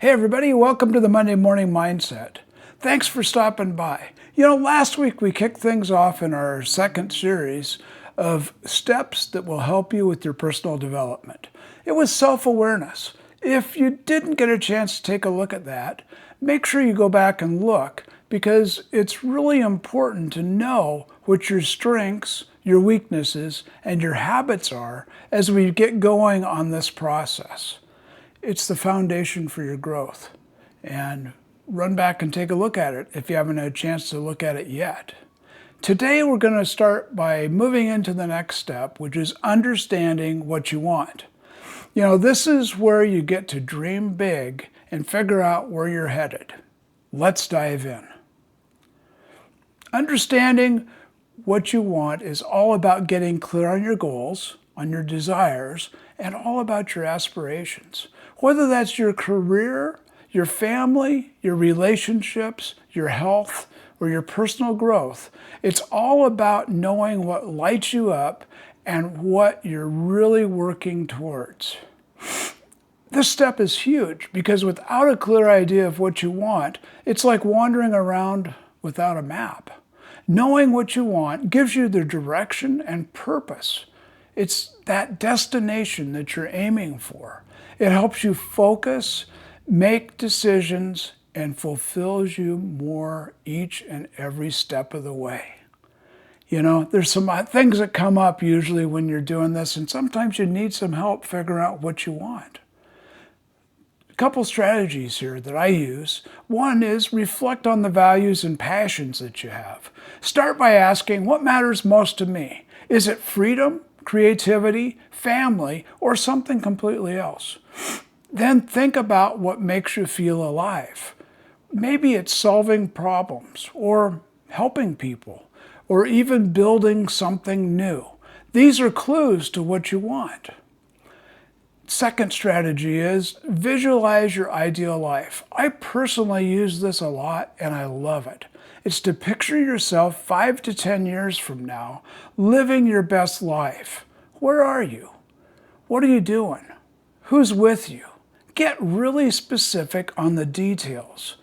Hey everybody, welcome to the Monday Morning Mindset. Thanks for stopping by. Last week we kicked things off in our second series of steps that will help you with your personal development. It was self-awareness. If you didn't get a chance to take a look at that, make sure you go back and look, because it's really important to know what your strengths, your weaknesses, and your habits are as we get going on this process. It's the foundation for your growth. And run back and take a look at it if you haven't had a chance to look at it yet. Today we're going to start by moving into the next step, which is understanding what you want. This is where you get to dream big and figure out where you're headed. Let's dive in. Understanding what you want is all about getting clear on your goals, on your desires, and all about your aspirations. Whether that's your career, your family, your relationships, your health, or your personal growth, it's all about knowing what lights you up and what you're really working towards. This step is huge because without a clear idea of what you want, it's like wandering around without a map. Knowing what you want gives you the direction and purpose. It's that destination that you're aiming for. It helps you focus, make decisions, and fulfills you more each and every step of the way. There's some things that come up usually when you're doing this, and sometimes you need some help figuring out what you want. A couple strategies here that I use. One is reflect on the values and passions that you have. Start by asking, what matters most to me? Is it freedom, creativity, family, or something completely else? Then think about what makes you feel alive. Maybe it's solving problems, or helping people, or even building something new. These are clues to what you want. Second strategy is visualize your ideal life. I personally use this a lot and I love it. It's to picture yourself 5 to 10 years from now living your best life. Where are you? What are you doing? Who's with you? Get really specific on the details.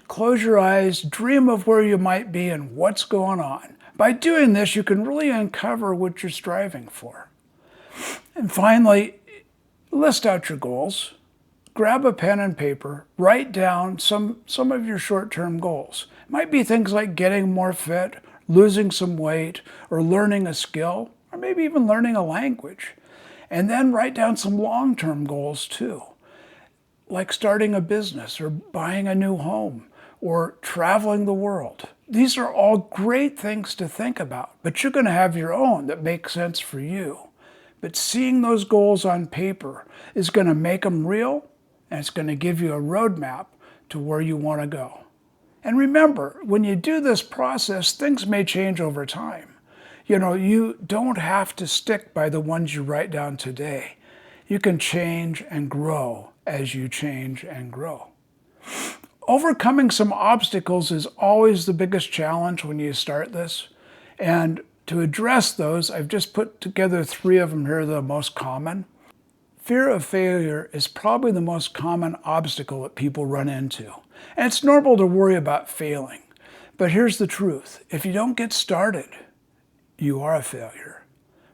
Close your eyes, dream of where you might be and what's going on. By doing this, you can really uncover what you're striving for. And finally, list out your goals. Grab a pen and paper, write down some of your short-term goals. It might be things like getting more fit, losing some weight, or learning a skill, or maybe even learning a language. And then write down some long-term goals too, like starting a business or buying a new home or traveling the world. These are all great things to think about, but you're going to have your own that make sense for you. But seeing those goals on paper is going to make them real, and it's going to give you a roadmap to where you want to go. And remember, when you do this process, things may change over time. You don't have to stick by the ones you write down today. You can change and grow as you change and grow. Overcoming some obstacles is always the biggest challenge when you start this. And to address those, I've just put together 3 of them here, the most common. Fear of failure is probably the most common obstacle that people run into. And it's normal to worry about failing. But here's the truth. If you don't get started, you are a failure.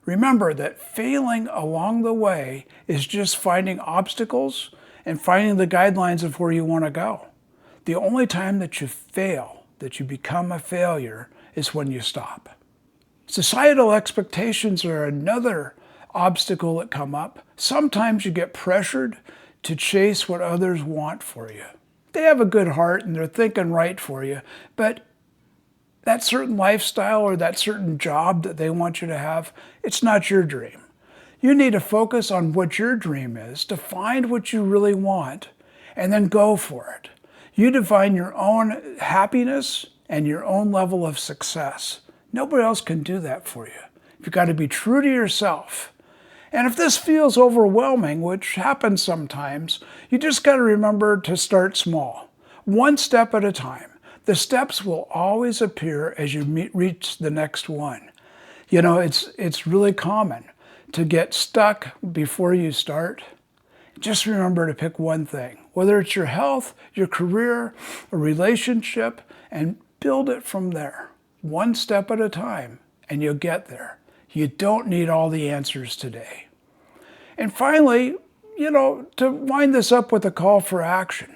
Remember that failing along the way is just finding obstacles and finding the guidelines of where you want to go. The only time that you fail, that you become a failure, is when you stop. Societal expectations are another obstacle that come up. Sometimes you get pressured to chase what others want for you. They have a good heart and they're thinking right for you, but that certain lifestyle or that certain job that they want you to have, it's not your dream. You need to focus on what your dream is, to find what you really want, and then go for it. You define your own happiness and your own level of success. Nobody else can do that for you. You've got to be true to yourself. And if this feels overwhelming, which happens sometimes, you just got to remember to start small. One step at a time. The steps will always appear as you reach the next one. It's really common to get stuck before you start. Just remember to pick one thing. whether it's your health, your career, a relationship, and build it from there, one step at a time, and you'll get there. You don't need all the answers today. And finally, to wind this up with a call for action,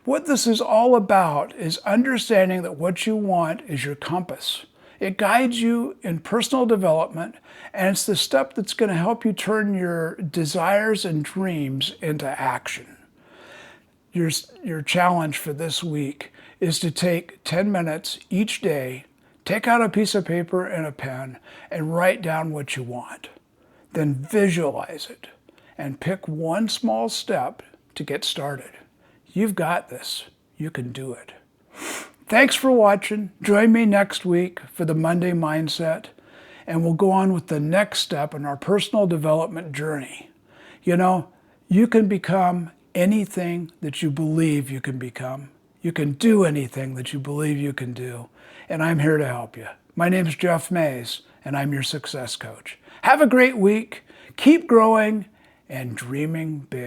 what this is all about is understanding that what you want is your compass. It guides you in personal development, and it's the step that's going to help you turn your desires and dreams into action. Your challenge for this week is to take 10 minutes each day, take out a piece of paper and a pen, and write down what you want. Then visualize it, and pick one small step to get started. You've got this. You can do it. Thanks for watching. Join me next week for the Monday Mindset, and we'll go on with the next step in our personal development journey. You can become anything that you believe you can become. You can do anything that you believe you can do, and I'm here to help you. My name's Jeff Mays, and I'm your success coach. Have a great week. Keep growing and dreaming big.